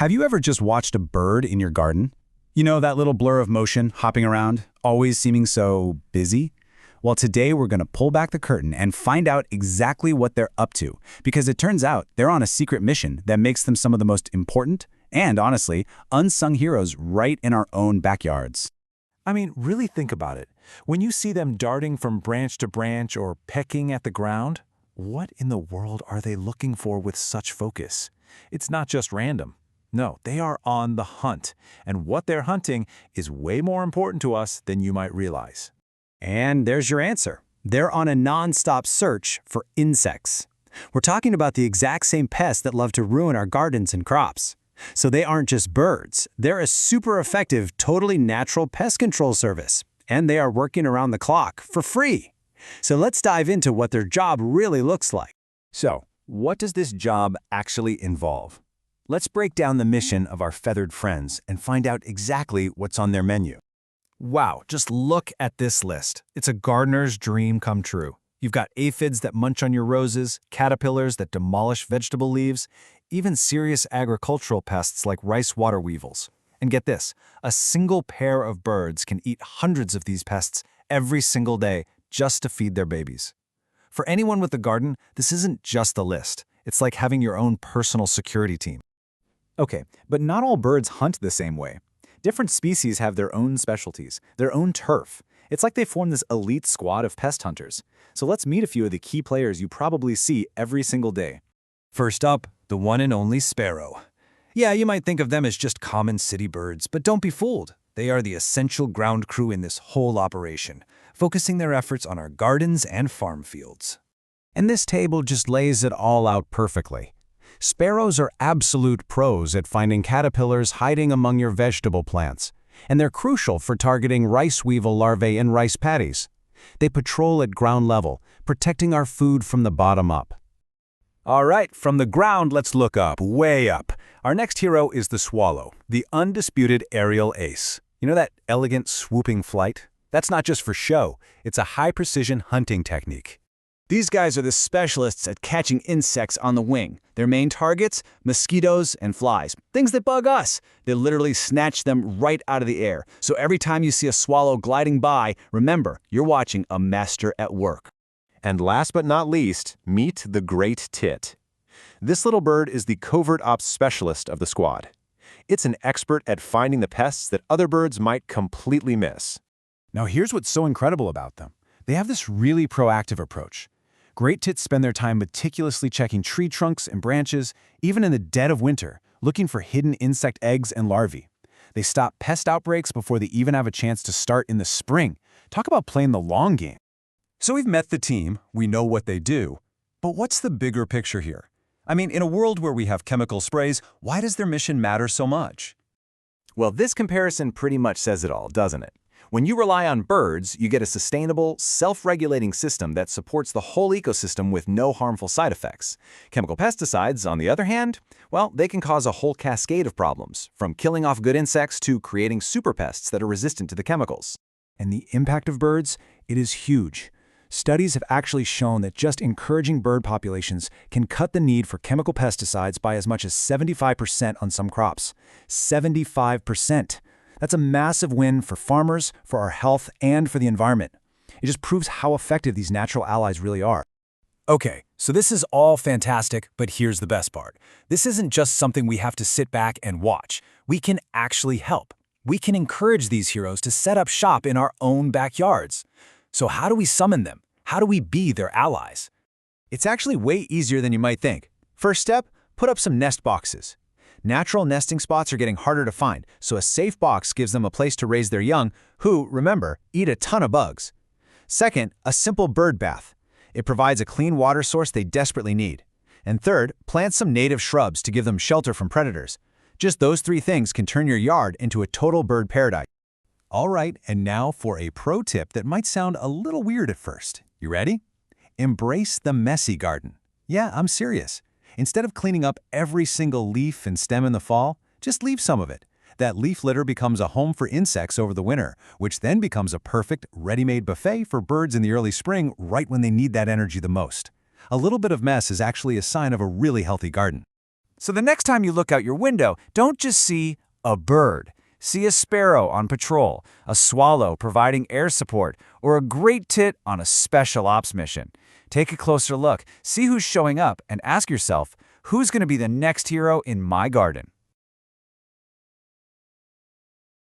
Have you ever just watched a bird in your garden? You know, that little blur of motion, hopping around, always seeming so busy? Well, today we're going to pull back the curtain and find out exactly what they're up to, because it turns out they're on a secret mission that makes them some of the most important and, honestly, unsung heroes right in our own backyards. I mean, really think about it. When you see them darting from branch to branch or pecking at the ground, what in the world are they looking for with such focus? It's not just random. No, they are on the hunt, and what they're hunting is way more important to us than you might realize. And there's your answer. They're on a non-stop search for insects. We're talking about the exact same pests that love to ruin our gardens and crops. So they aren't just birds. They're a super effective, totally natural pest control service. And they are working around the clock for free. So let's dive into what their job really looks like. So, what does this job actually involve? Let's break down the mission of our feathered friends and find out exactly what's on their menu. Wow, just look at this list. It's a gardener's dream come true. You've got aphids that munch on your roses, caterpillars that demolish vegetable leaves, even serious agricultural pests like rice water weevils. And get this, a single pair of birds can eat hundreds of these pests every single day just to feed their babies. For anyone with a garden, this isn't just a list. It's like having your own personal security team. Okay, but not all birds hunt the same way. Different species have their own specialties, their own turf. It's like they form this elite squad of pest hunters. So let's meet a few of the key players you probably see every single day. First up, the one and only sparrow. Yeah, you might think of them as just common city birds, but don't be fooled. They are the essential ground crew in this whole operation, focusing their efforts on our gardens and farm fields. And this table just lays it all out perfectly. Sparrows are absolute pros at finding caterpillars hiding among your vegetable plants, and they're crucial for targeting rice weevil larvae in rice paddies. They patrol at ground level, protecting our food from the bottom up. All right, from the ground, let's look up, way up. Our next hero is the swallow, the undisputed aerial ace. You know that elegant, swooping flight? That's not just for show. It's a high-precision hunting technique. These guys are the specialists at catching insects on the wing. Their main targets? Mosquitoes and flies. Things that bug us. They literally snatch them right out of the air. So every time you see a swallow gliding by, remember, you're watching a master at work. And last but not least, meet the great tit. This little bird is the covert ops specialist of the squad. It's an expert at finding the pests that other birds might completely miss. Now here's what's so incredible about them. They have this really proactive approach. Great tits spend their time meticulously checking tree trunks and branches, even in the dead of winter, looking for hidden insect eggs and larvae. They stop pest outbreaks before they even have a chance to start in the spring. Talk about playing the long game. So we've met the team, we know what they do, but what's the bigger picture here? I mean, in a world where we have chemical sprays, why does their mission matter so much? Well, this comparison pretty much says it all, doesn't it? When you rely on birds, you get a sustainable, self-regulating system that supports the whole ecosystem with no harmful side effects. Chemical pesticides, on the other hand, well, they can cause a whole cascade of problems, from killing off good insects to creating superpests that are resistant to the chemicals. And the impact of birds, it is huge. Studies have actually shown that just encouraging bird populations can cut the need for chemical pesticides by as much as 75% on some crops. 75%. That's a massive win for farmers, for our health, and for the environment. It just proves how effective these natural allies really are. Okay, so this is all fantastic, but here's the best part. This isn't just something we have to sit back and watch. We can actually help. We can encourage these heroes to set up shop in our own backyards. So how do we summon them? How do we be their allies? It's actually way easier than you might think. First step, put up some nest boxes. Natural nesting spots are getting harder to find, so a safe box gives them a place to raise their young, who, remember, eat a ton of bugs. Second, a simple bird bath. It provides a clean water source they desperately need. And third, plant some native shrubs to give them shelter from predators. Just those three things can turn your yard into a total bird paradise. All right, and now for a pro tip that might sound a little weird at first. You ready? Embrace the messy garden. Yeah, I'm serious. Instead of cleaning up every single leaf and stem in the fall, just leave some of it. That leaf litter becomes a home for insects over the winter, which then becomes a perfect, ready-made buffet for birds in the early spring right when they need that energy the most. A little bit of mess is actually a sign of a really healthy garden. So the next time you look out your window, don't just see a bird. See a sparrow on patrol, a swallow providing air support, or a great tit on a special ops mission. Take a closer look, see who's showing up, and ask yourself, who's going to be the next hero in my garden?